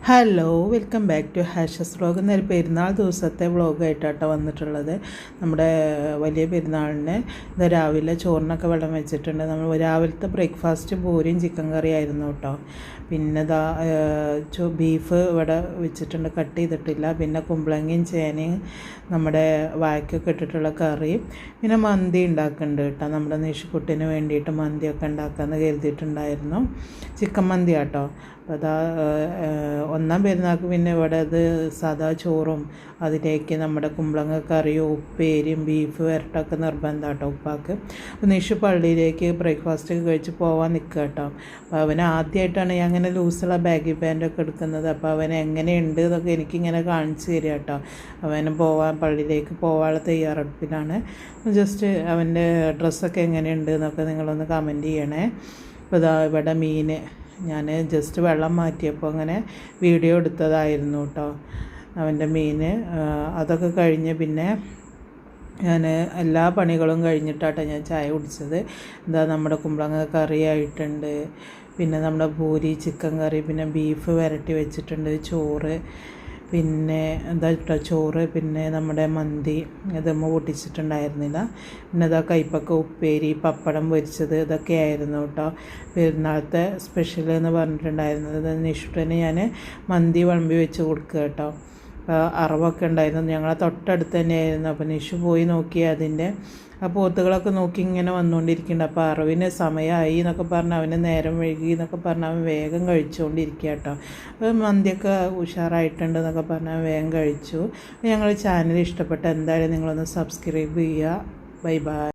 Hello, welcome back to ഹാഷസ് vlog. എന്നൊരു പെരുന്നാൾ ദിവസത്തെ വ്ളോഗായിട്ടാട്ടോ വന്നിട്ടുള്ളത്. നമ്മുടെ വലിയ പെരുന്നാളിന് ഇത് രാവിലെ ചോറിനൊക്കെ വെള്ളം വെച്ചിട്ടുണ്ട്. നമ്മൾ രാവിലത്തെ ബ്രേക്ക്ഫാസ്റ്റ് പൂരിയും ചിക്കൻ കറി ആയിരുന്നു കേട്ടോ. പിന്നെ ബീഫ് ഇവിടെ വെച്ചിട്ടുണ്ട്, കട്ട് ചെയ്തിട്ടില്ല. പിന്നെ കുമ്പളങ്ങയും ചേനയും നമ്മുടെ വാഴയ്ക്കൊക്കെ ഇട്ടിട്ടുള്ള കറി. പിന്നെ മന്തി ഉണ്ടാക്കുന്നുണ്ട് കേട്ടോ. നമ്മുടെ നിഷിക്കുട്ടിന് വേണ്ടിയിട്ട് മന്തിയൊക്കെ ഉണ്ടാക്കാമെന്ന് കരുതിയിട്ടുണ്ടായിരുന്നു. ചിക്കൻ മന്തി കേട്ടോ. അപ്പോൾ ഒന്നാം പെരുന്നാൾക്ക് പിന്നെ ഇവിടെ അത് സാദാ ചോറും അതിലേക്ക് നമ്മുടെ കുമ്പളങ്ങ കറിയും ഉപ്പേരിയും ബീഫ് വരട്ടൊക്കെ നിർബന്ധം കേട്ടോ ഉപ്പാക്ക്. അപ്പോൾ നിഷു പള്ളിയിലേക്ക് ബ്രേക്ക്ഫാസ്റ്റൊക്കെ കഴിച്ച് പോകാൻ നിൽക്കുക കേട്ടോ. അപ്പോൾ അവന് ആദ്യമായിട്ടാണ് ഞാൻ അങ്ങനെ ലൂസുള്ള ബാഗി പാൻറ്റൊക്കെ എടുക്കുന്നത്. അപ്പോൾ അവൻ എങ്ങനെയുണ്ട് എന്നൊക്കെ എനിക്കിങ്ങനെ കാണിച്ചു തരിക കേട്ടോ. അവന് പള്ളിയിലേക്ക് പോകാനുള്ള തയ്യാറെടുപ്പിലാണ്. ജസ്റ്റ് അവൻ്റെ ഡ്രസ്സൊക്കെ എങ്ങനെയുണ്ട് എന്നൊക്കെ നിങ്ങളൊന്ന് കമൻറ്റ് ചെയ്യണേ. അപ്പോൾ ഇവിടെ മീൻ ഞാൻ ജസ്റ്റ് വെള്ളം മാറ്റിയപ്പോൾ അങ്ങനെ വീഡിയോ എടുത്തതായിരുന്നു കേട്ടോ. അവൻ്റെ മീൻ അതൊക്കെ കഴിഞ്ഞ് പിന്നെ ഞാൻ എല്ലാ പണികളും കഴിഞ്ഞിട്ടാട്ടോ ഞാൻ ചായ കുടിച്ചത്. നമ്മുടെ കുമ്പളങ്ങ കറി ആയിട്ടുണ്ട്, പിന്നെ നമ്മുടെ പൂരി ചിക്കൻ കറി, പിന്നെ ബീഫ് വരട്ടി വെച്ചിട്ടുണ്ട്, ചോറ്, പിന്നെ ചോറ്, പിന്നെ നമ്മുടെ മന്തി ഇതൊന്നും പൊട്ടിച്ചിട്ടുണ്ടായിരുന്നില്ല. പിന്നെ കൈപ്പക്ക ഉപ്പേരി, പപ്പടം പൊരിച്ചത്, ഇതൊക്കെ ആയിരുന്നു കേട്ടോ പെരുന്നാളത്തെ സ്പെഷ്യൽ എന്ന് പറഞ്ഞിട്ടുണ്ടായിരുന്നത്. നിഷ്ഠന് ഞാൻ മന്തി വിളമ്പി വെച്ച് കൊടുക്കുക കേട്ടോ. അറവൊക്കെ ഉണ്ടായിരുന്നു, ഞങ്ങളെ തൊട്ടടുത്ത് തന്നെയായിരുന്നു. അപ്പോൾ നിഷു പോയി നോക്കി അതിൻ്റെ ആ പോത്തുകളൊക്കെ നോക്കി ഇങ്ങനെ വന്നുകൊണ്ടിരിക്കുന്നുണ്ട്. അപ്പോൾ അറവിന് സമയമായി എന്നൊക്കെ പറഞ്ഞ് അവന് നേരം വൈകി എന്നൊക്കെ പറഞ്ഞ് അവൻ വേഗം കഴിച്ചുകൊണ്ടിരിക്കുക കേട്ടോ. അപ്പോൾ മന്തിയൊക്കെ ഉഷാറായിട്ടുണ്ട് എന്നൊക്കെ പറഞ്ഞ് അവൻ വേഗം കഴിച്ചു. ഞങ്ങൾ ചാനൽ ഇഷ്ടപ്പെട്ട എന്തായാലും നിങ്ങളൊന്ന് സബ്സ്ക്രൈബ് ചെയ്യുക. Bye bye.